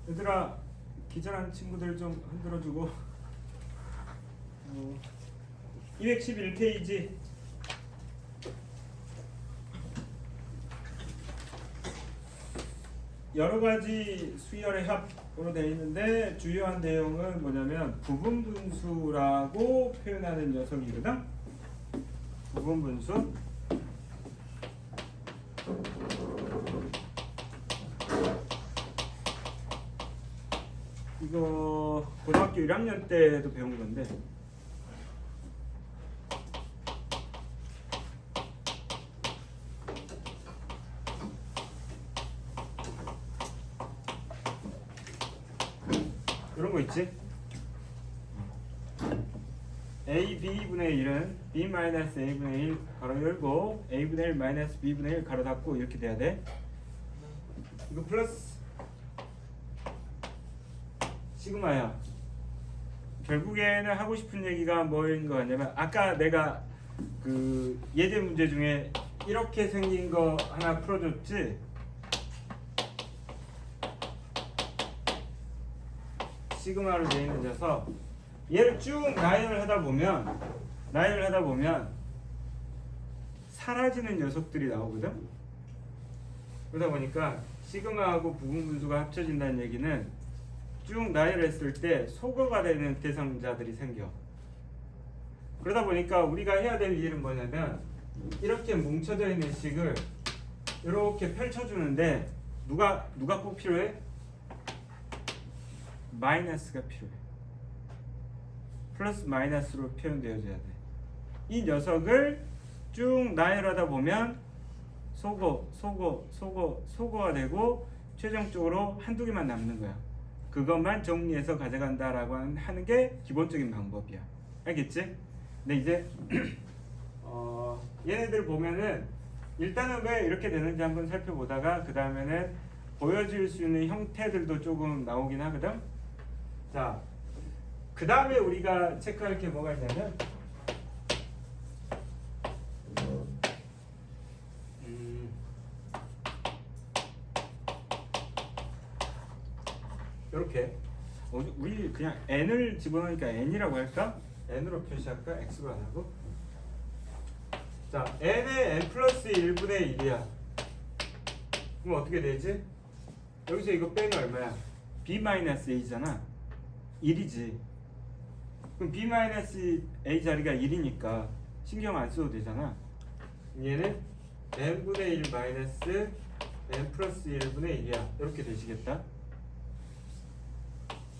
얘들아, 기절한 친구들 좀 흔들어주고. 211페이지. 여러 가지 수열의 합으로 되어 있는데 주요한 내용은 뭐냐면 부분분수라고 표현하는 녀석이거든. 부분분수. 이거 고등학교 1학년 때도 배운 건데 이런 거 있지? a b분의 1은 b-a분의 1 가로 열고 a분의 1 마이너스 b분의 1 가로 닫고 이렇게 돼야 돼. 이거 플러스 시그마야. 결국에는 하고 싶은 얘기가 뭐인 거 같냐면 아까 내가 그 예제 문제 중에 이렇게 생긴 거 하나 풀어줬지? 시그마로 되어 있는 녀석, 얘를 쭉 라인을 하다 보면 사라지는 녀석들이 나오거든. 그러다 보니까 시그마하고 부분분수가 합쳐진다는 얘기는 쭉 라인을 했을 때 소거가 되는 대상자들이 생겨. 그러다 보니까 우리가 해야 될 일은 뭐냐면 이렇게 뭉쳐져 있는 식을 이렇게 펼쳐주는데 누가 꼭 필요해? 마이너스가 필요해. 플러스 마이너스로 표현되어져야 돼. 이 녀석을 쭉 나열하다 보면 소거가 되고 최종적으로 한두 개만 남는 거야. 그것만 정리해서 가져간다라고 하는 게 기본적인 방법이야. 알겠지? 근데 이제 얘네들 보면은 일단은 왜 이렇게 되는지 한번 살펴보다가 그 다음에는 보여줄 수 있는 형태들도 조금 나오긴 하거든. 자, 그 다음에 우리가 체크할 게 뭐가 있냐면 이렇게 우리 그냥 n을 집어넣으니까 n이라고 할까? n으로 표시할까? x로 안 하고. 자, n의 n 플러스 1분의 1이야. 그럼 어떻게 되지? 여기서 이거 빼면 얼마야? b-a잖아. 1이지. 그럼 b-a 자리가 1이니까 신경 안 써도 되잖아. 얘는 n분의 1 마이너스 n 플러스 1분의 1이야. 이렇게 되시겠다.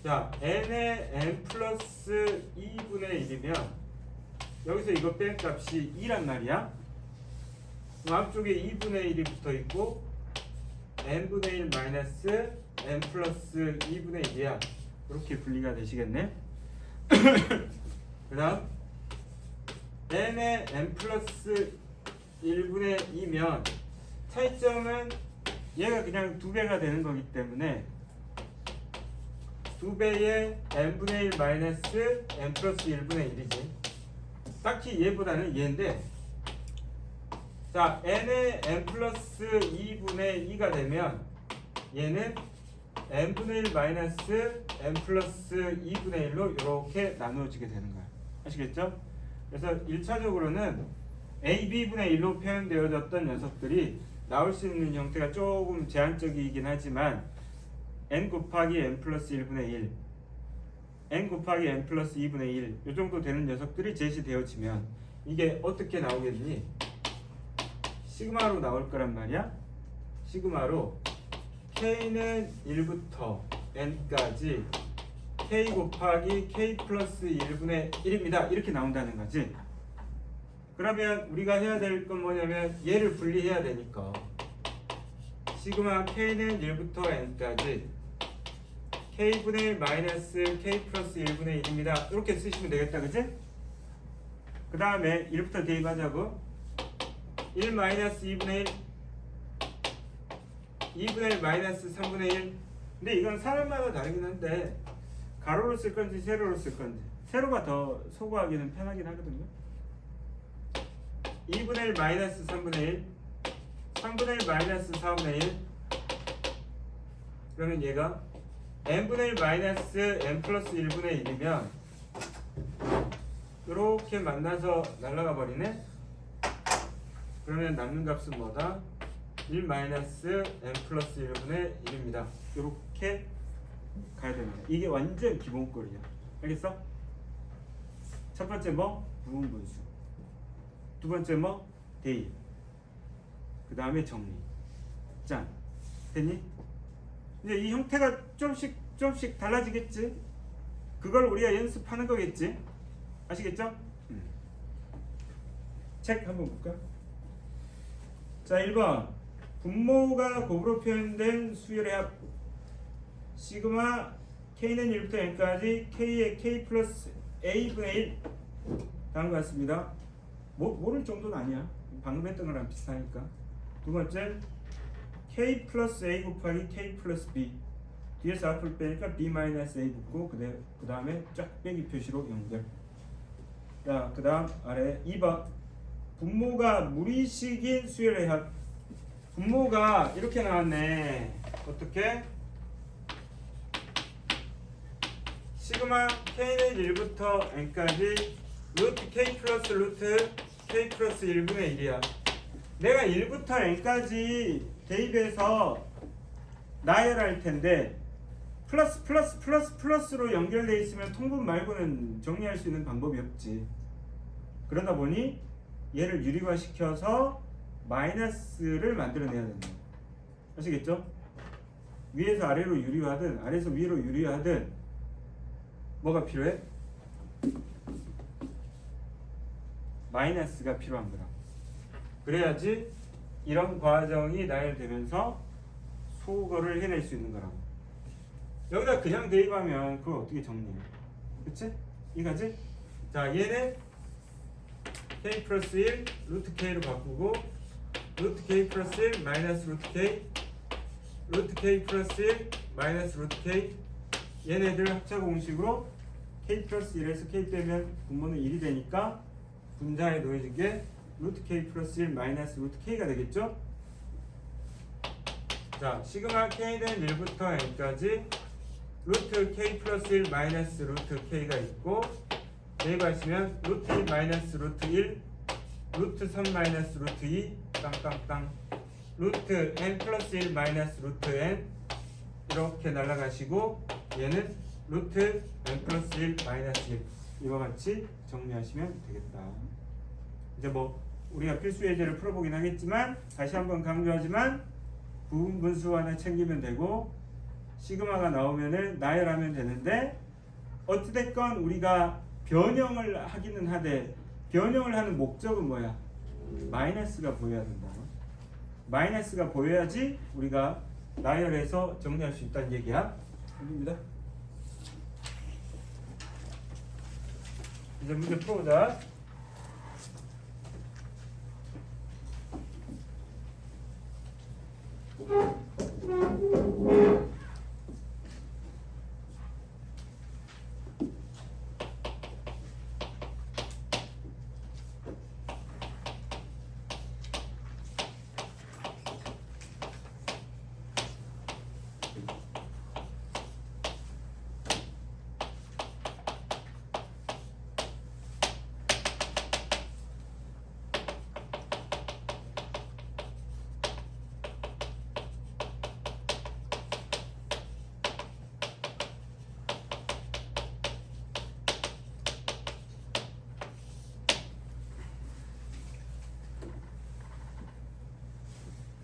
자, n의 n 플러스 2분의 1이면 여기서 이거 뺀 값이 2란 말이야. 그럼 앞쪽에 2분의 1이 붙어 있고 n분의 1 마이너스 n 플러스 2분의 1이야. 이렇게 분리가 되시겠네. 그 다음 n의 n 플러스 1분의 2면 차이점은 얘가 그냥 2배가 되는 거기 때문에 2배의 n분의 1 마이너스 n 플러스 1분의 1이지. 딱히 얘보다는 얘인데, 자, n의 n 플러스 2분의 2가 되면 얘는 n분의 1 마이너스 n 플러스 2분의 1로 이렇게 나누어지게 되는 거야. 아시겠죠? 그래서 1차적으로는 a, b분의 1로 표현되어졌던 녀석들이 나올 수 있는 형태가 조금 제한적이긴 하지만 n 곱하기 n 플러스 1분의 1, n 곱하기 n 플러스 2분의 1, 이 정도 되는 녀석들이 제시되어지면 이게 어떻게 나오겠니? 시그마로 나올 거란 말이야. 시그마로 k는 1부터 n까지 k 곱하기 k 플러스 1분의 1입니다. 이렇게 나온다는 거지. 그러면 우리가 해야 될 건 뭐냐면 얘를 분리해야 되니까 시그마 k는 1부터 n까지 k분의 1 마이너스 k 플러스 1분의 1입니다. 이렇게 쓰시면 되겠다. 그치? 그 다음에 1부터 대입하자고. 1 마이너스 2분의 1, 2분의 1 마이너스 3분의 1. 근데 이건 사람마다 다르긴 한데 가로로 쓸 건지 세로로 쓸 건지, 세로가 더 소거하기는 편하긴 하거든요. 2분의 1 마이너스 3분의 1, 3분의 1 마이너스 4분의 1. 그러면 얘가 n분의 1 마이너스 n 플러스 1분의 1이면 이렇게 만나서 날아가 버리네. 그러면 남는 값은 뭐다? 1 마이너스 n 플러스 1분의 1입니다. 이렇게 가야 됩니다. 이게 완전 기본꼴이야. 알겠어? 첫 번째 뭐? 부분분수. 두 번째 뭐? 대입. 그 다음에 정리. 짠. 됐니? 이제 이 형태가 좀씩 달라지겠지? 그걸 우리가 연습하는 거겠지? 아시겠죠? 책 한번 볼까? 자, 1번. 분모가 곱으로 표현된 수열의 합 시그마 k는 1부터 n까지 k의 k 플러스 a분의 1 다음 것 같습니다. 모를 정도는 아니야. 방금 했던 거랑 비슷하니까. 두 번째 k 플러스 a 곱하기 k 플러스 b 뒤에서 앞을 빼니까 b 마이너스 a 붙고 그 다음에 쫙 빼기 표시로 연결. 자, 그 다음 아래 2번 분모가 무리식인 수열의 합. 분모가 이렇게 나왔네. 어떻게? 시그마 k는 1부터 n까지 루트 k 플러스 루트 k 플러스 1분의 1이야. 내가 1부터 n까지 대입해서 나열할 텐데 플러스로 연결되어 있으면 통분 말고는 정리할 수 있는 방법이 없지. 그러다 보니 얘를 유리화시켜서 마이너스를 만들어내야 된다. 아시겠죠? 위에서 아래로 유리화하든 아래에서 위로 유리화하든 뭐가 필요해? 마이너스가 필요한 거라. 그래야지 이런 과정이 나열되면서 소거를 해낼 수 있는 거라고. 여기다 그냥 대입하면 그걸 어떻게 정리해? 그치? 이거지? 자, 얘는 k 플러스 1 루트 k로 바꾸고 루트 k 플러스 1 마이너스 루트 k 플러스 1 마이너스 루트 k 얘네들 합차 공식으로 k 플러스 1에서 k 빼면 분모는 1이 되니까 분자에 놓여진 게 루트 k 플러스 1 마이너스 루트 k가 되겠죠? 자, 시그마 k는 1부터 n까지 루트 k 플러스 1 마이너스 루트 k가 있고 대입하시면 루트 1 마이너스 루트 1 루트 3 마이너스 루트 2 땅땅땅 루트 n 플러스 1 마이너스 루트 n 이렇게 날아가시고 얘는 루트 n 플러스 1 마이너스 1 이와 같이 정리하시면 되겠다. 이제 뭐 우리가 필수 예제를 풀어보긴 하겠지만 다시 한번 강조하지만 부분분수 하나 챙기면 되고 시그마가 나오면은 나열하면 되는데 어찌됐건 우리가 변형을 하기는 하되 변형을 하는 목적은 뭐야? 마이너스가 보여야 된다. 마이너스가 보여야지 우리가 나열해서 정리할 수 있다는 얘기야. 여기입니다. 이제 문제 풀어보자.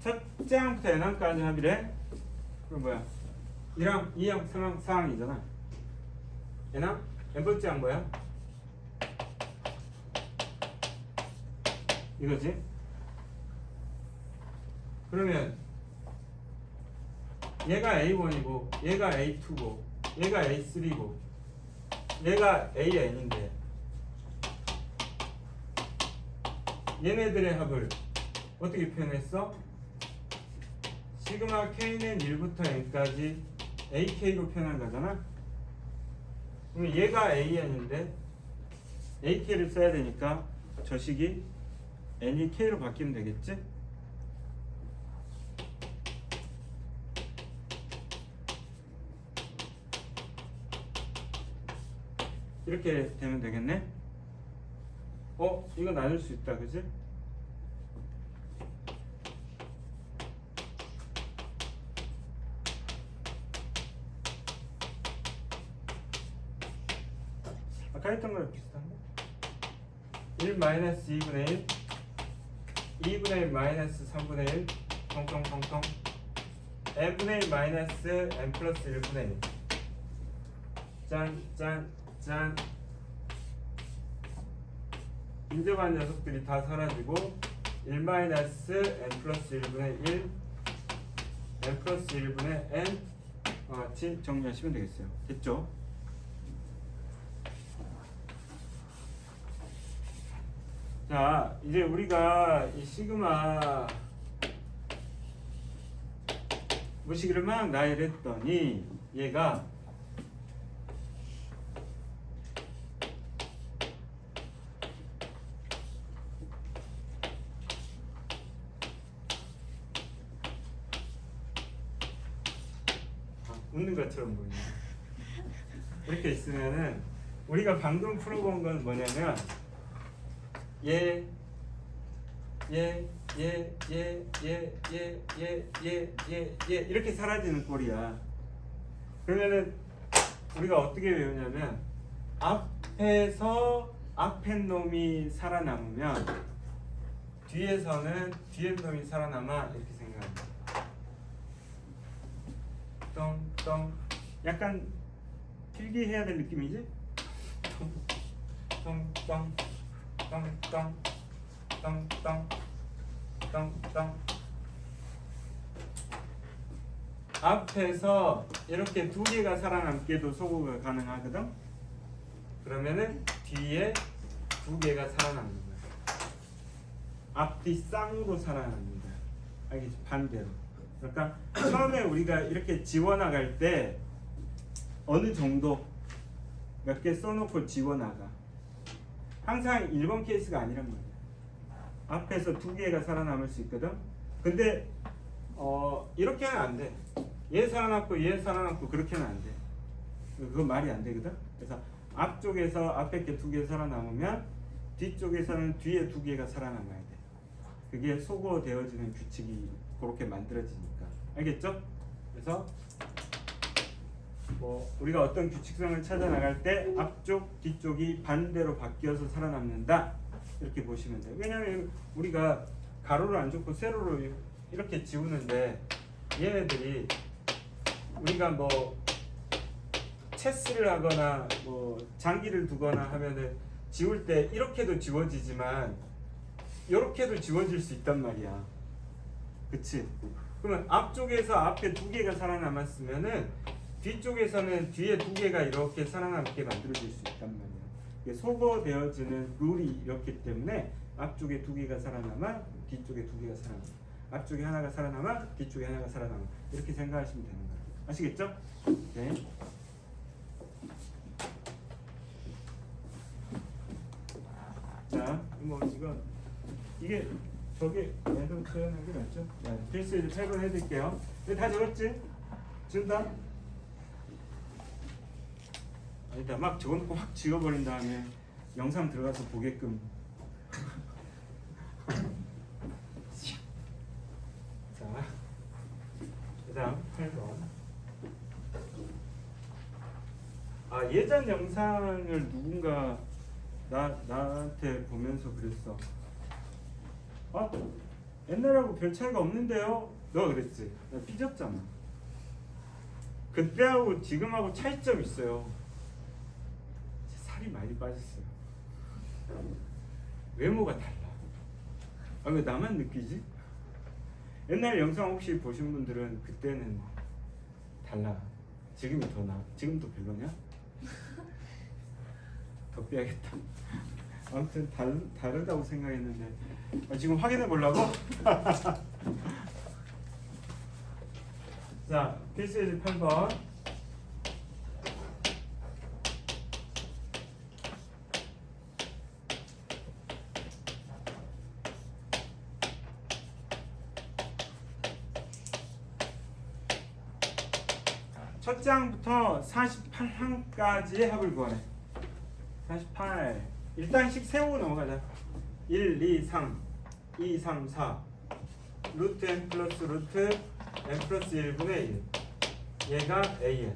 첫째 항부터 n항까지 합의래. 그럼 뭐야? 1항, 2항, 3항, 4항이잖아. n항? n번째 항 뭐야? 이거지? 그러면 얘가 A1이고 얘가 A2고 얘가 A3고 얘가 AN인데 얘네들의 합을 어떻게 표현했어? 시그마 K는 1부터 N까지 AK로 표현한 거잖아. 그럼 얘가 AN인데 AK를 써야 되니까 저 식이 N이 K로 바뀌면 되겠지? 이렇게 되면 되겠네. 이거 나눌 수 있다, 그지? 아까 했던 거랑 비슷한데? 1 마이너스 2분의 1 2분의 1 마이너스 3분의 1 통통통통 n분의 1 마이너스 n 플러스 1분의 1 짠 인접한 녀석들이 다 사라지고 1 마이너스 n 플러스 1분의 1 n 플러스 1분의 n 같이 정리하시면 되겠어요. 됐죠? 자, 이제 우리가 이 시그마 무식을 막 나열했더니 얘가 웃는 것처럼 보이네. 이렇게 있으면은 우리가 방금 풀어본 건 뭐냐면 얘 이렇게 사라지는 꼴이야. 그러면은 우리가 어떻게 외우냐면 앞에서 앞에 놈이 살아남으면 뒤에서는 뒤에 놈이 살아남아 이렇게 생각합니다. 똥똥 약간 길게 해야 될 느낌이지? 똥똥 똥똥 똥똥 똥똥 앞에서 이렇게 두 개가 살아남게도 소거가 가능하거든? 그러면은 뒤에 두 개가 살아남는 거야. 앞뒤 쌍으로 살아납니다. 알겠지? 반대로. 그러니까 처음에 우리가 이렇게 지워나갈 때 어느 정도 몇 개 써놓고 지워나가. 항상 1번 케이스가 아니란 말이야. 앞에서 두 개가 살아남을 수 있거든. 근데 이렇게는 안 돼. 얘 살아남고 얘 살아남고 그렇게는 안 돼. 그건 말이 안 되거든. 그래서 앞쪽에서 앞에 게 두 개 살아남으면 뒤쪽에서는 뒤에 두 개가 살아남아야 돼. 그게 소거되어지는 규칙이 그렇게 만들어지니까. 알겠죠? 그래서 우리가 어떤 규칙성을 찾아 나갈 때 앞쪽 뒤쪽이 반대로 바뀌어서 살아남는다 이렇게 보시면 돼요. 왜냐하면 우리가 가로를 안 줬고 세로로 이렇게 지우는데 얘네들이 우리가 뭐 체스를 하거나 뭐 장기를 두거나 하면은 지울 때 이렇게도 지워지지만 이렇게도 지워질 수 있단 말이야. 그치? 그러면 앞쪽에서 앞에 두 개가 살아남았으면은 뒤쪽에서는 뒤에 두 개가 이렇게 살아남게 만들어질 수 있단 말이야. 이게 소거되어지는 룰이 이렇기 때문에 앞쪽에 두 개가 살아남아 뒤쪽에 두 개가 살아남아. 앞쪽에 하나가 살아남아 뒤쪽에 하나가 살아남아. 이렇게 생각하시면 되는 거예요. 아시겠죠? 네. 자, 뭐 이건 이게 저게 얘도 표현한 게 맞죠? 네, 필수 이제 8번 해드릴게요. 다 적었지? 준다? 아니다, 막 적어놓고 확 지워버린 다음에 영상 들어가서 보게끔. 자, 그다음 8번. 예전 영상을 누군가 나한테 보면서 그랬어. 옛날하고 별 차이가 없는데요? 너 그랬지? 나 삐졌잖아. 그때하고 지금하고 차이점 있어요. 살이 많이 빠졌어요. 외모가 달라. 왜 나만 느끼지? 옛날 영상 혹시 보신 분들은 그때는 달라. 지금이 더 나아. 지금도 별로냐? 더 빼야겠다. 아무튼 다르다고 생각했는데 지금 확인해 보려고? 자, 필수예제 8번. 첫 장부터 48항까지의 합을 구하래. 48. 일단씩 세우고 넘어가자. 1, 2, 3, 2, 3, 4. 루트 n 플러스 루트 n 플러스 1분의 1. 얘가 an.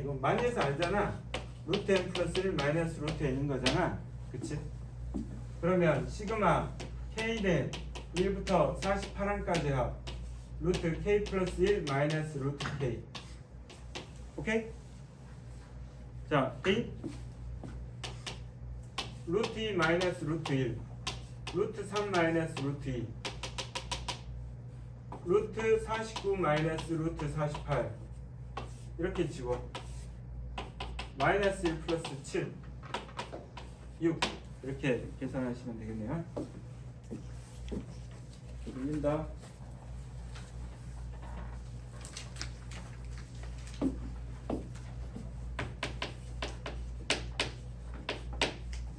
이거 많이 해서 알잖아. 루트 n 플러스 1 마이너스 루트 n인 거잖아. 그치? 그러면 시그마 k는 1부터 48항까지 합 루트 k 플러스 1 마이너스 루트 k. 오케이? 자, k 루트 2 마이너스 루트 1 루트 3 마이너스 루트 2 루트 49 마이너스 루트 48 이렇게 지워. 마이너스 1 플러스 7 6 이렇게 계산하시면 되겠네요. 돌린다.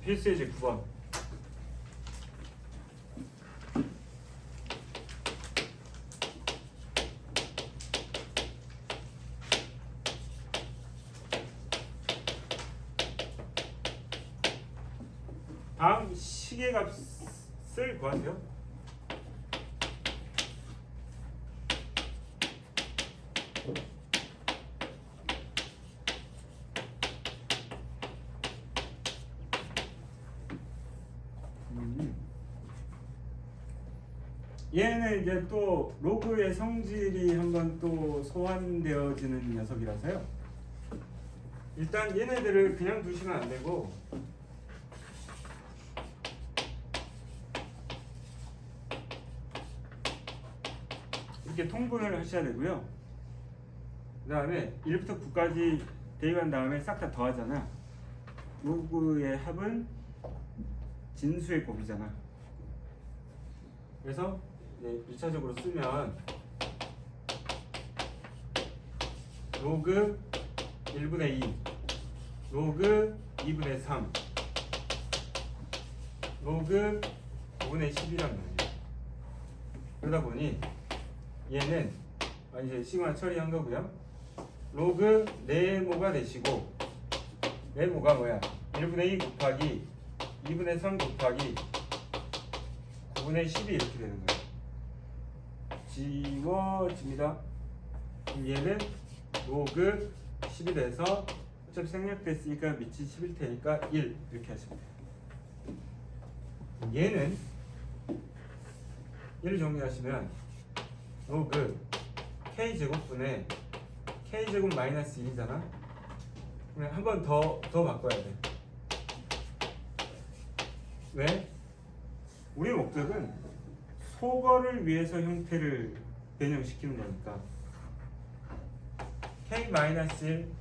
필수예제 9번. 다음 시계값을 구하세요. 얘는 이제 또 로그의 성질이 한번 또 소환되어지는 녀석이라서요. 일단 얘네들을 그냥 두시면 안 되고 이렇게 통분을 하셔야 되고요. 그 다음에 1부터 9까지 대입한 다음에 싹 다 더하잖아. 로그의 합은 진수의 곱이잖아. 그래서 1차적으로 쓰면 로그 1분의 2 로그 2분의 3 로그 5분의 10이란 말이에요. 그러다 보니 얘는 이제 시그마 처리한 거고요. 로그 네모가 되시고 네모가 뭐야? 1분의 2 곱하기 2분의 3 곱하기 9분의 10이 이렇게 되는 거예요. 지워집니다. 그럼 얘는 로그 10이 돼서 어차피 생략됐으니까 밑이 10일 테니까 1 이렇게 하시면 돼요. 얘는 얘를 정리하시면 로그 k제곱분의 k제곱 마이너스 1이잖아. 그러면 한 번 더 바꿔야 돼. 왜? 우리 목적은 소거를 위해서 형태를 변형시키는 거니까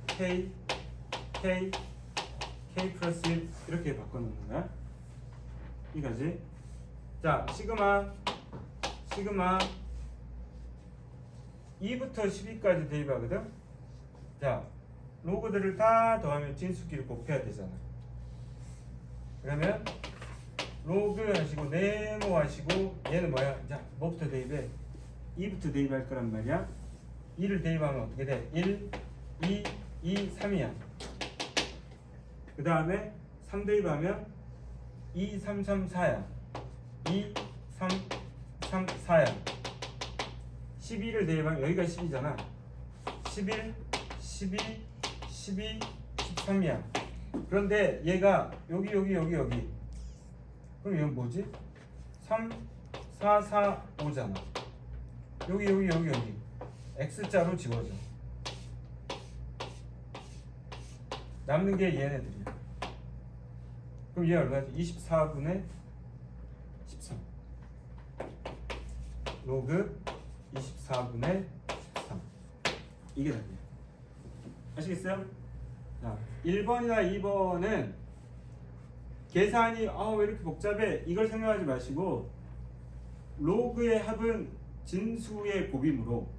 k-1, k 플러스 1 이렇게 바꿔놓는 거야. 이거지. 자, 시그마 2부터 12까지 대입하거든. 자, 로그들을 다 더하면 진수끼리 곱해야 되잖아. 그러면 로그 하시고 네모 하시고 얘는 뭐야? 자, 뭐부터 대입해? 2부터 대입할 거란 말이야. 2를 대입하면 어떻게 돼? 1, 2, 3이야. 그 다음에 3 대입하면 2, 3, 3, 4야. 2, 3, 3, 4야. 12를 대입하면 여기가 10이잖아. 11, 12, 12, 13이야. 그런데 얘가 여기. 그럼 이건 뭐지? 3, 4, 4, 5잖아. 여기. X자로 지워져. 남는 게 얘네들이야. 그럼 얘 얼마지? 24분의 13. 로그 24분의 13. 이게 답이야. 아시겠어요? 자, 1번이나 2번은 계산이 왜 이렇게 복잡해? 이걸 생각하지 마시고 로그의 합은 진수의 곱이므로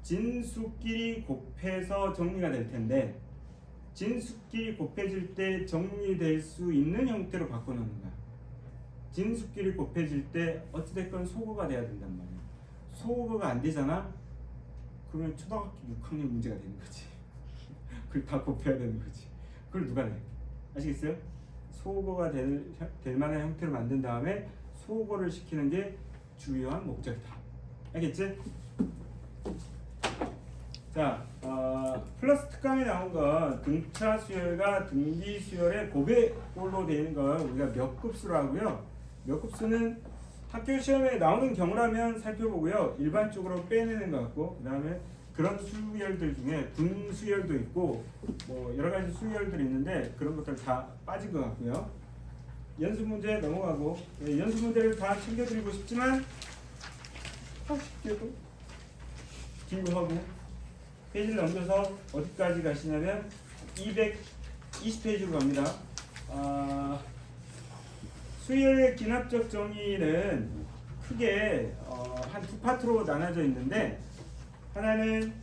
진수끼리 곱해서 정리가 될 텐데 진수끼리 곱해질 때 정리될 수 있는 형태로 바꿔놓는 거야. 진수끼리 곱해질 때 어찌됐건 소거가 돼야 된단 말이야. 소거가 안 되잖아? 그러면 초등학교 6학년 문제가 되는 거지. 그걸 다 곱해야 되는 거지. 그걸 누가 내? 아시겠어요? 소거가 될 만한 형태로 만든 다음에 소거를 시키는 게 주요한 목적이다. 알겠지? 자, 플러스 특강에 나온 건 등차 수열과 등비 수열의 고배꼴로 되어 있는 걸 우리가 몇 급수로 하고요. 몇 급수는 학교 시험에 나오는 경우라면 살펴보고요. 일반적으로 빼내는 것 같고, 그 다음에 그런 수열들 중에 분수열도 있고 뭐 여러 가지 수열들이 있는데 그런 것들 다 빠진 것 같고요. 연습 문제 넘어가고, 연습 문제를 다 챙겨드리고 싶지만 쉽게도 기구하고 페이지를 넘겨서 어디까지 가시냐면 220페이지로 갑니다. 수열의 기납적 정의는 크게 한 두 파트로 나눠져 있는데, 하나는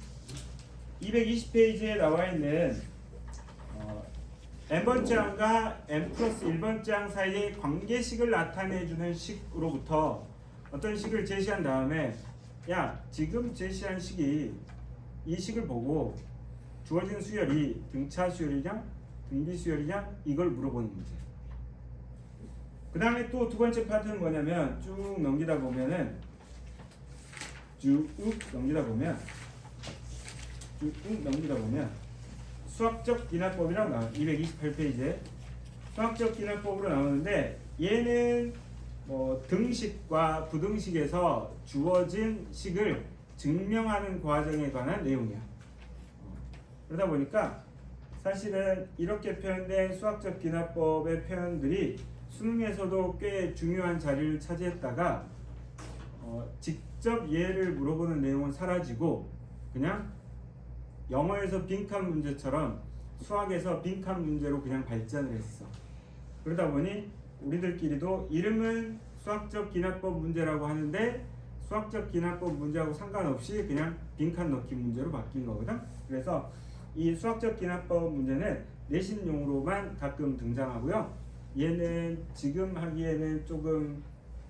220페이지에 나와 있는 n번째항과 n 플러스 1번째항 사이의 관계식을 나타내주는 식으로부터 어떤 식을 제시한 다음에, 야, 지금 제시한 식이 이 식을 보고 주어진 수열이 등차 수열이냐 등비 수열이냐 이걸 물어보는 문제. 그 다음에 또 두 번째 파트는 뭐냐면 쭉 넘기다 보면 수학적 기납법이라고 나와요. 228페이지에 수학적 기납법으로 나오는데, 얘는 뭐 등식과 부등식에서 주어진 식을 증명하는 과정에 관한 내용이야. 그러다 보니까 사실은 이렇게 표현된 수학적 기납법의 표현들이 수능에서도 꽤 중요한 자리를 차지했다가 직접 예를 물어보는 내용은 사라지고 그냥 영어에서 빈칸 문제처럼 수학에서 빈칸 문제로 그냥 발전을 했어. 그러다 보니 우리들끼리도 이름은 수학적 기납법 문제라고 하는데 수학적 기납법 문제하고 상관없이 그냥 빈칸 넣기 문제로 바뀐 거거든. 그래서 이 수학적 기납법 문제는 내신용으로만 가끔 등장하고요. 얘는 지금 하기에는 조금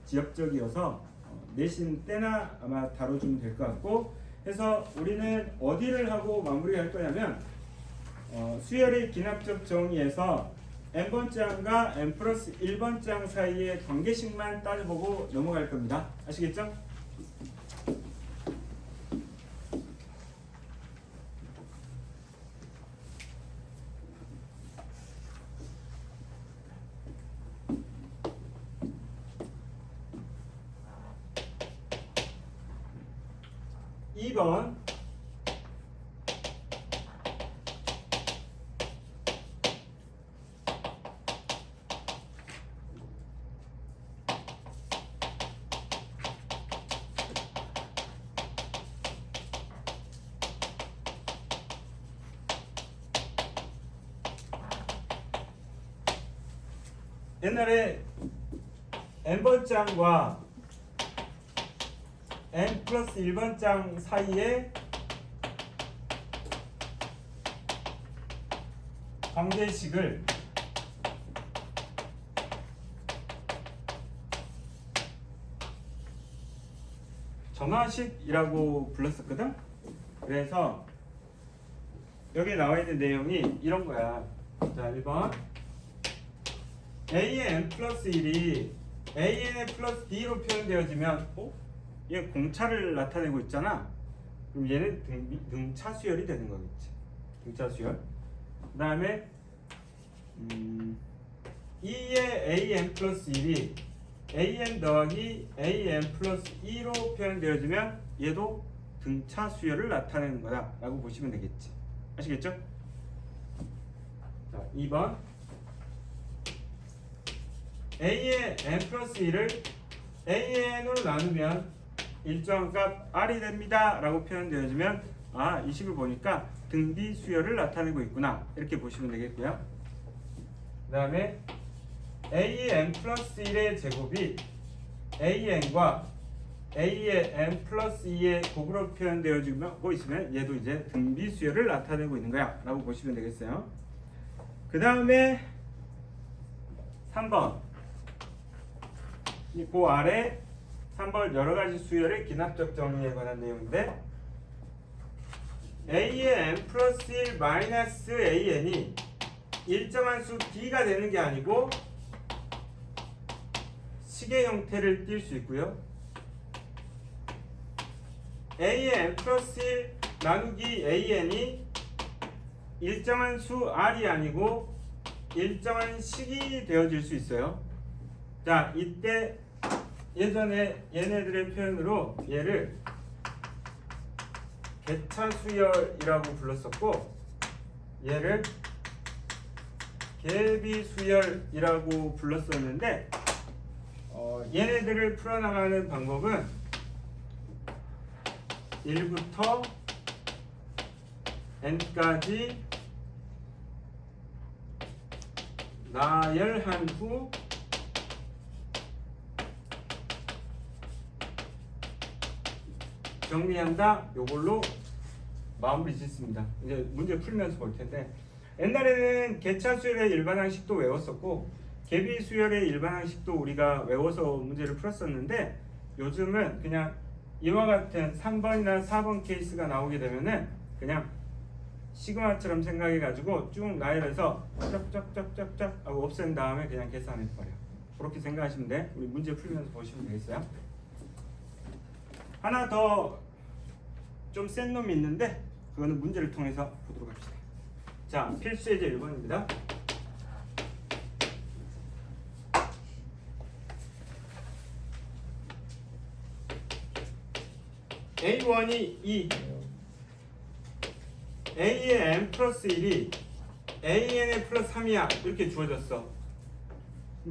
지역적이어서 내신 때나 아마 다뤄주면 될 것 같고, 해서 우리는 어디를 하고 마무리할 거냐면 수열의 기납적 정의에서 n번째항과 n 플러스 1번째항 사이의 관계식만 따져보고 넘어갈 겁니다. 아시겠죠? (2번) 옛날에 n번째항과 n 플러스 1번째항 사이에 관계식을 정화식이라고 불렀었거든. 그래서 여기 나와 있는 내용이 이런 거야. 자, 1번 a의 n 플러스 1이 a의 플러스 b로 표현되어지면 얘 공차를 나타내고 있잖아. 그럼 얘는 등차 수열이 되는 거겠지. 등차 수열. 그 다음에 2의 an 플러스 1이 an 더하기 an 플러스 2로 표현되어지면 얘도 등차 수열을 나타내는 거다 라고 보시면 되겠지. 아시겠죠? 자, 2번 a의 n 플러스 1을 an으로 나누면 일정한 값 r이 됩니다 라고 표현되어지면 이 식을 보니까 등비 수열을 나타내고 있구나 이렇게 보시면 되겠고요. 그 다음에 a의 n 플러스 1의 제곱이 an과 a의 n 플러스 2의 곱으로 표현되어지고 있으면 얘도 이제 등비 수열을 나타내고 있는 거야 라고 보시면 되겠어요. 그 다음에 3번 그 아래 3번 여러가지 수열의 기납적 정의에 관한 내용인데, a의 n 플러스 1 마이너스 an이 일정한 수 b가 되는 게 아니고 식의 형태를 띌 수 있고요. a의 n 플러스 1 나누기 an이 일정한 수 r이 아니고 일정한 식이 되어질 수 있어요. 자, 이때 예전에 얘네들의 표현으로 얘를 개차수열이라고 불렀었고 얘를 개비수열이라고 불렀었는데 얘네들을 풀어나가는 방법은 1부터 n까지 나열한 후 정리한다. 요걸로 마무리 짓습니다. 이제 문제 풀면서 볼 텐데 옛날에는 개차수열의 일반항식도 외웠었고 개비수열의 일반항식도 우리가 외워서 문제를 풀었었는데 요즘은 그냥 이와 같은 3번이나 4번 케이스가 나오게 되면은 그냥 시그마처럼 생각해 가지고 쭉 나열해서 쩍쩍쩍쩍쩍 하고 없앤 다음에 그냥 계산해 버려. 그렇게 생각하시면 돼. 우리 문제 풀면서 보시면 되겠어요. 하나 더 좀 센 놈이 있는데 그거는 문제를 통해서 보도록 합시다. 자, 필수 예제 1번입니다. A1이 2 A의 n 플러스 1이 AN의 플러스 3이야 이렇게 주어졌어.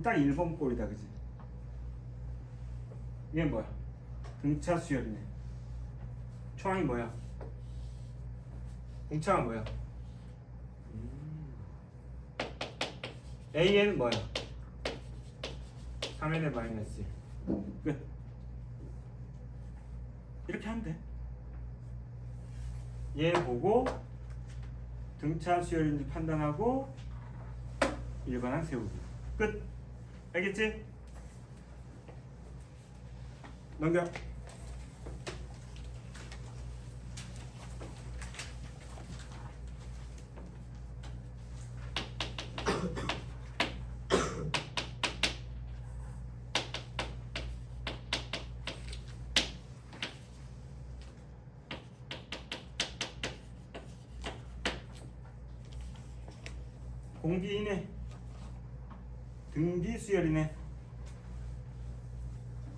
딱 1번 꼴이다, 그지? 이게 뭐야? 등차 수열이네. 초항이 뭐야? 공차가 뭐야? AN은 뭐야? 3n의 마이너스 1. 끝. 이렇게 하면 돼. 얘 보고 등차 수열인지 판단하고 일반항 세우기. 끝. 알겠지? 넘겨. 공기이네. 등기 수열이네.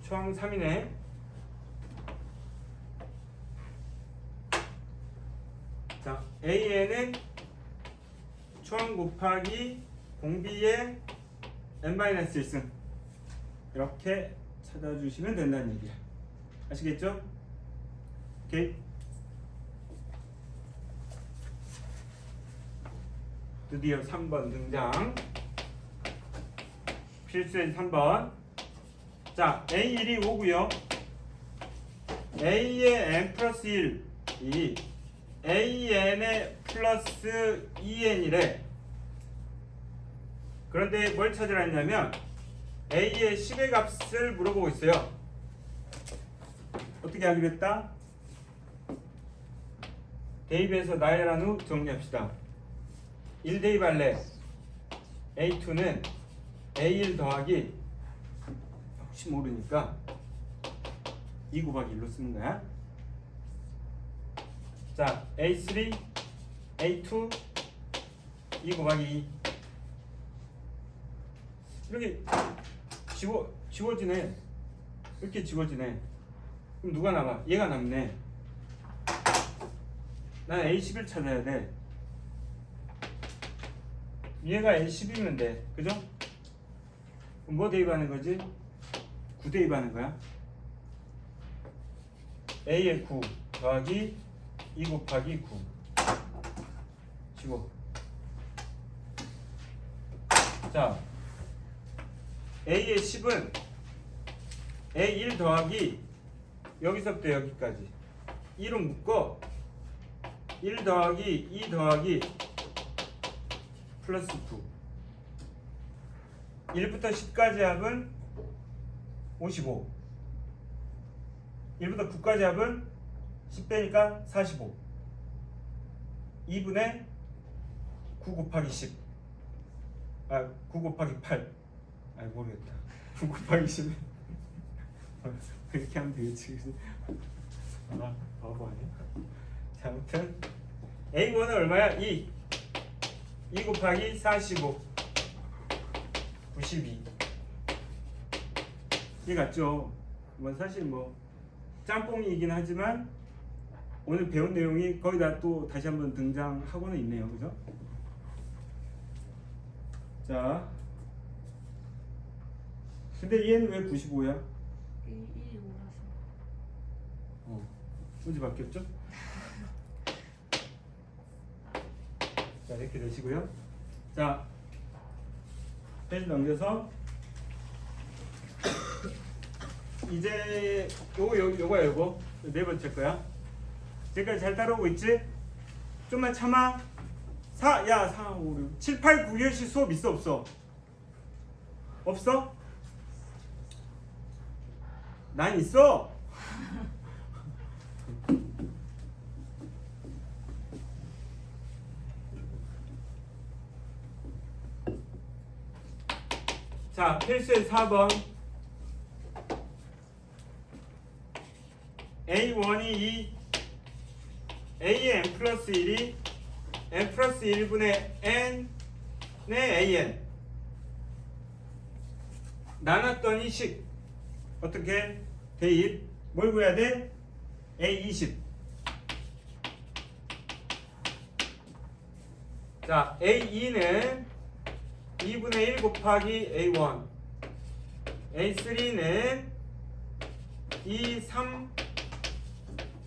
초항 3이네. 자, AN은 초항 곱하기 공비의 n-1승 이렇게 찾아주시면 된다는 얘기야. 아시겠죠? 오케이. 드디어 3번 등장. 필수의 3번. 자, A1이 5고요. A의 n 플러스 1이 AN의 플러스 2n이래. 그런데 뭘 찾으라 했냐면 A의 10의 값을 물어보고 있어요. 어떻게 하기로 했다? 대입해서 나열한 후 정리합시다. 1 대입할래. A2는 A1 더하기 혹시 모르니까 2 곱하기 1로 쓰는 거야. 자, A3 A2 2 곱하기 2 이렇게 지워지네. 이렇게 지워지네. 그럼 누가 남아? 얘가 남네. 난 A10을 찾아야 돼. 얘가 A10이면 돼. 그죠? 그럼 뭐 대입하는 거지? 9 대입하는 거야. A의 9 더하기 2 곱하기 9 지워. 자, A의 10은 A1 더하기 여기서부터 여기까지 1로 묶어 1 더하기 2 더하기 플러스 9 1부터 10까지 합은 55 1부터 9까지 합은 10 빼니까 45 2분의 9 곱하기 10 9 곱하기 8. 모르겠다. 9 곱하기 10. 이렇게 하면 되겠지. 바보 아니야? 자, 아무튼 A1은 얼마야? 2 곱하기 45 92. 이게 같죠? 뭐 사실 뭐 짬뽕이긴 하지만 오늘 배운 내용이 거기다 또 다시 한번 등장하고는 있네요. 그죠? 자, 근데 얘는 왜 95야? 1이 5라서. 문제 바뀌었죠? 자, 이렇게 되시고요. 자, 페이지 넘겨서 이제 요거 네 번째 거야. 지금까지 잘 따라오고 있지? 좀만 참아. 4, 5, 6, 7, 8, 9교시 수업 있어 없어? 없어? 난 있어. 자, 필수의 4번. A1이 2, A의 n 플러스 1이 n 플러스 1분의 n의 an 나눴더니 식 어떻게? 대입 뭘 구해야 돼? A20. 자, A2는 2분의 1 곱하기 A1, A3는 2, 3,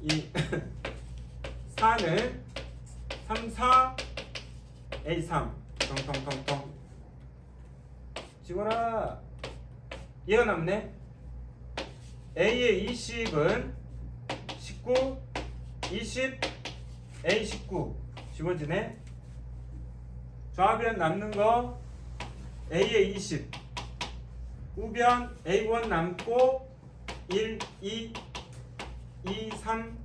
2 4는 3, 4, A3 텅텅텅텅 찍어라. 얘가 남네. A의 20은 19, 20, A19 집어지네. 좌변 남는 거 A의 20, 우변 A1 남고 1, 2, 2, 3,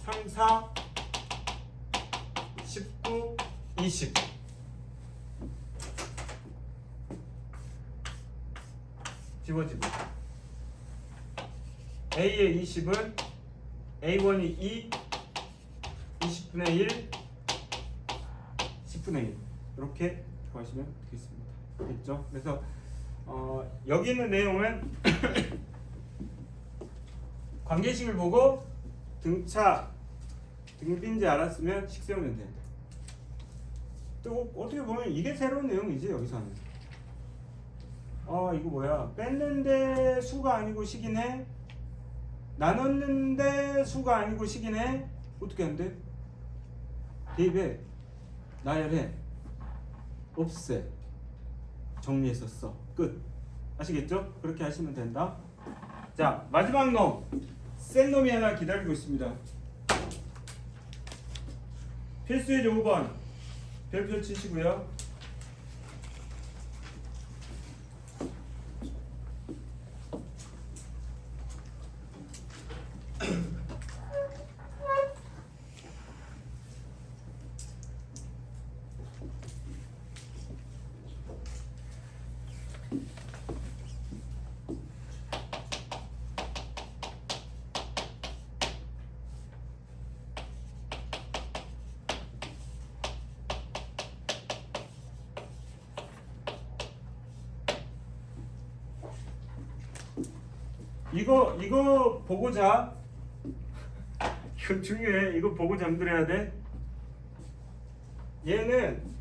3, 4, 19, 20 집어지고 A의 20은 A1이 2, 20분의 1, 10분의 1 이렇게 구하시면 되겠습니다. 됐죠? 그래서 여기 있는 내용은 관계식을 보고 등차, 등비인지 알았으면 식 세우면 돼. 또 어떻게 보면 이게 새로운 내용이지 여기서는. 이거 뭐야? 뺐는데 수가 아니고 식이네. 나눴는데 수가 아니고 식이네. 어떻게 한대? 대입해, 나열해, 없애, 정리해서 써. 끝. 아시겠죠? 그렇게 하시면 된다. 자, 마지막 놈. 센 놈이 하나 기다리고 있습니다. 필수의 5번 별표 치시고요. 이거 보고 자. 이거 중요해. 이거 보고 잠들어야 돼. 얘는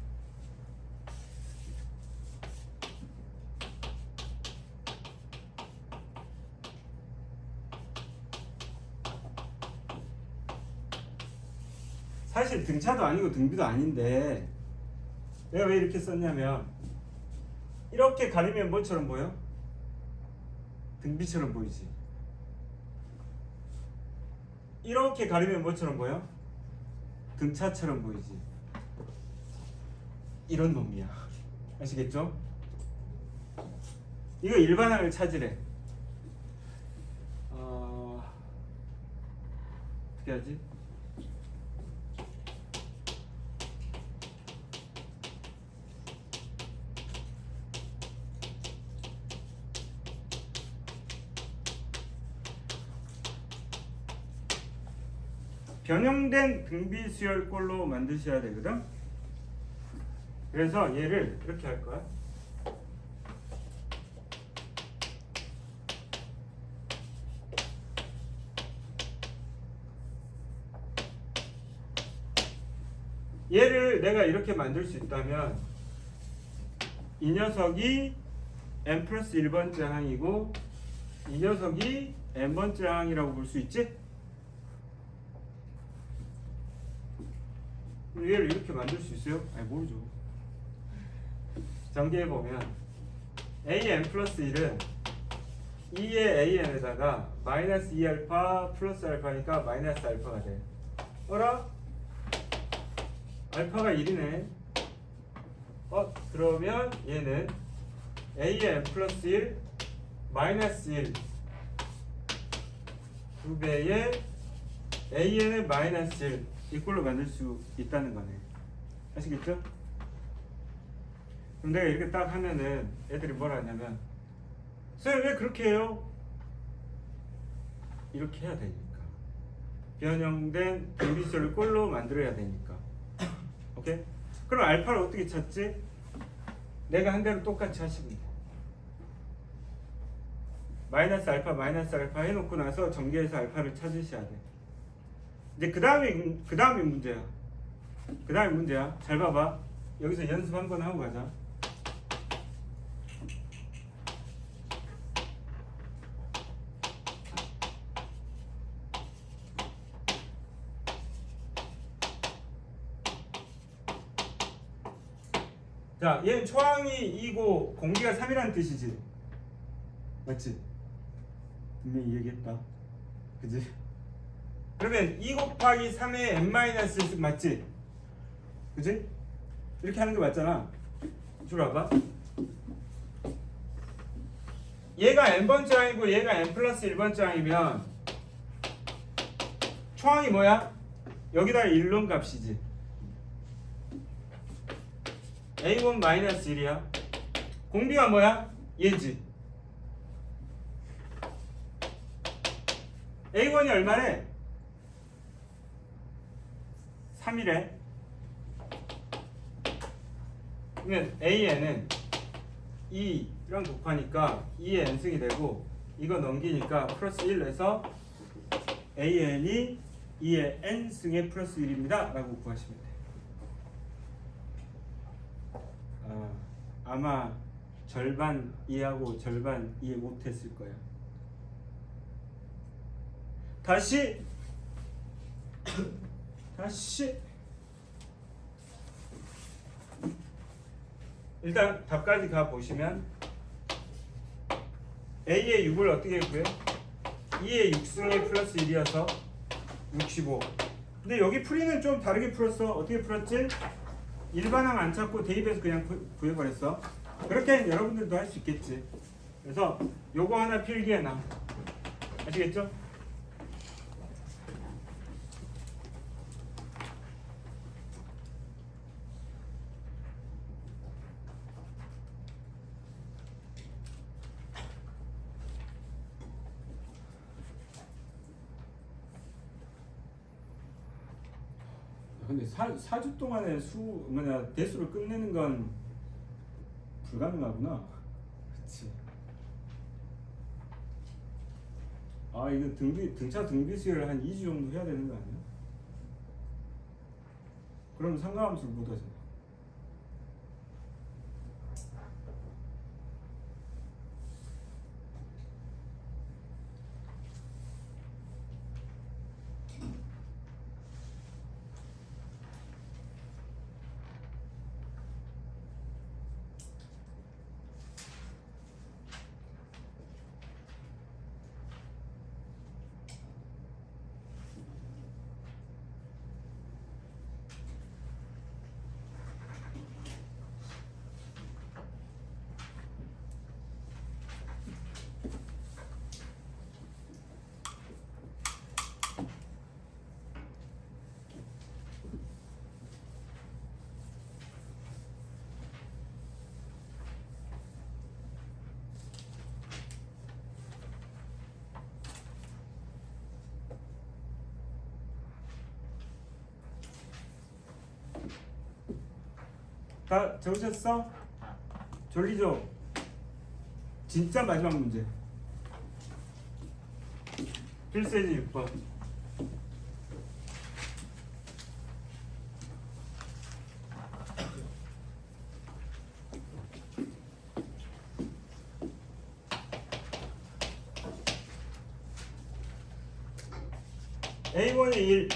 사실 등차도 아니고 등비도 아닌데 내가 왜 이렇게 썼냐면 이렇게 가리면 뭐처럼 보여? 등비처럼 보이지. 이렇게 가리면 뭐처럼 보여? 등차처럼 보이지. 이런 놈이야. 아시겠죠? 이거 일반항을 찾으래. 어떻게 하지? 변형된 등비수열꼴로 만드셔야 되거든. 그래서 얘를 이렇게 할 거야. 얘를 내가 이렇게 만들 수 있다면 이 녀석이 n 플러스 1번째 항이고 이 녀석이 n번째 항이라고 볼 수 있지? 얘를 이렇게 만들 수 있어요? 아니 모르죠. 전개해 보면 an 플러스 1은 2의 an에다가 마이너스 2알파 플러스 알파니까 마이너스 알파가 돼. 어라? 알파가 1이네. 그러면 얘는 a의 n 플러스 1 마이너스 1 2배의 an의 마이너스 1 이꼴로 만들 수 있다는 거네. 아시겠죠? 그럼 내가 이렇게 딱 하면은 애들이 뭐라 하냐면 선생님 왜 그렇게 해요? 이렇게 해야 되니까. 변형된 등비수열을 꼴로 만들어야 되니까. 오케이? 그럼 알파를 어떻게 찾지? 내가 한 대로 똑같이 하시면 돼. 마이너스 알파 해놓고 나서 전개해서 알파를 찾으셔야 돼. 이제 그 다음이 문제야. 그 다음이 문제야. 잘 봐봐. 여기서 연습 한번 하고 가자. 자, 얘는 초항이 2고 공기가 3이라는 뜻이지. 맞지? 분명히 얘기했다. 그지? 그러면 2 곱하기 3의 n-1씩 맞지? 그지? 이렇게 하는 게 맞잖아. 줄 와봐. 얘가 n번째 항이고 얘가 n 플러스 1번째 항이면 초항이 뭐야? 여기다가 1론 값이지. A1 마이너스 1이야. 공비가 뭐야? 얘지. A1이 얼마래? 3이래. 그러면 AN은 2랑 곱하니까 2의 n승이 되고 이거 넘기니까 플러스 1에서 AN이 2의 n승의 플러스 1입니다 라고 구하시면 돼. 아마 절반 이해하고 절반 이해 못했을 거야. 다시 일단 답까지 가 보시면 A의 6을 어떻게 구해? 2의 6승의 플러스 1이어서 65. 근데 여기 풀이는 좀 다르게 풀었어. 어떻게 풀었지? 일반항 안 찾고 대입해서 그냥 구해버렸어. 그렇게 여러분들도 할 수 있겠지. 그래서 요거 하나 필기해놔. 아시겠죠? 근데 4주 동안에 대수를 끝내는 건 불가능하구나. 그치. 이거 등차 등비수열 한 2주 정도 해야 되는 거 아니야? 그럼 상가함수를 못 하잖아. 다 적으셨어? 졸리죠? 진짜 마지막 문제. 필수예제 6번. A1이 1,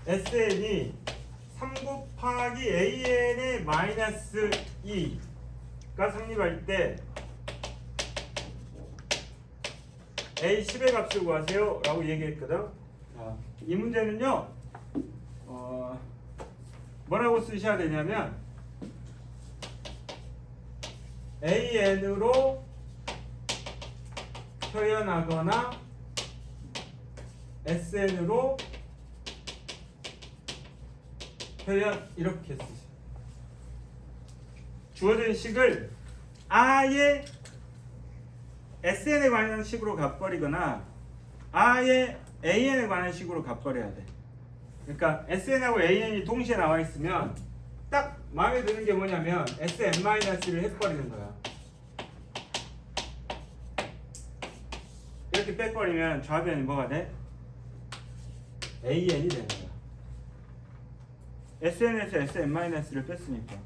SN이 3 곱하기 AN의 마이너스 2가 성립할 때 A10의 값을 구하세요 라고 얘기했거든. 이 문제는요 뭐라고 쓰셔야 되냐면 AN으로 표현하거나 SN으로 표현 이렇게 쓰세요. 주어진 식을 아예 SN에 관한 식으로 값버리거나 아예 AN에 관한 식으로 값버려야 돼. 그러니까 SN하고 AN이 동시에 나와 있으면 딱 마음에 드는 게 뭐냐면 SN-를 해버리는 거야. 이렇게 빼버리면 좌변이 뭐가 돼? AN이 되는 거야. SN에서 SN-를 뺐으니까.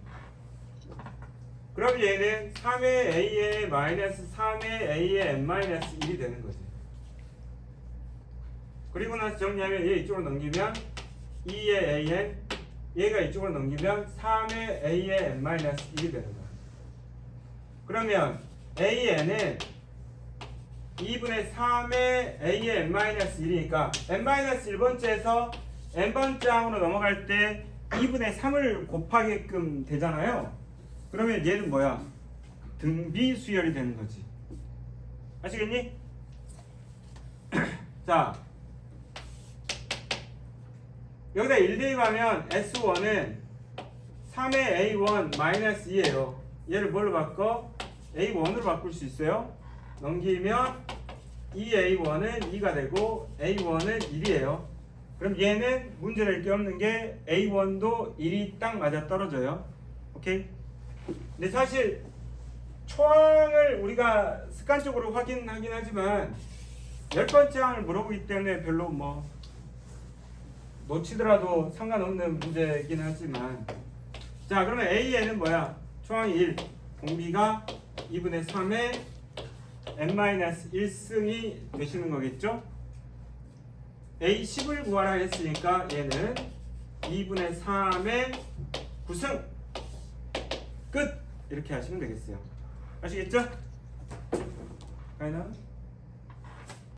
그럼 얘는 3의 A의 마이너스 3의 A의 N-1이 되는 거지. 그리고 나서 정리하면 얘 이쪽으로 넘기면 2의 AN, 얘가 이쪽으로 넘기면 3의 A의 N-1이 되는 거야. 그러면 AN은 2분의 3의 A의 N-1이니까 N-1번째에서 N번째 항으로 넘어갈 때 2분의 3을 곱하게끔 되잖아요. 그러면 얘는 뭐야? 등비 수열이 되는 거지. 아시겠니? 자, 여기다 1 대입하면 S1은 3의 A1 마이너스 2예요. 얘를 뭘로 바꿔? A1으로 바꿀 수 있어요. 넘기면 2A1은 2가 되고 A1은 1이에요. 그럼 얘는 문제 낼 게 없는 게 A1도 1이 딱 맞아 떨어져요. 오케이? 근데 사실 초항을 우리가 습관적으로 확인하긴 하지만 10번째 항을 물어보기 때문에 별로 뭐 놓치더라도 상관없는 문제이긴 하지만, 자 그러면 AN은 뭐야? 초항이 1, 공비가 2분의 3의 n-1승이 되시는 거겠죠? A10을 구하라 했으니까 얘는 2분의 3의 9승 끝! 이렇게 하시면 되겠어요. 아시겠죠? 가이나?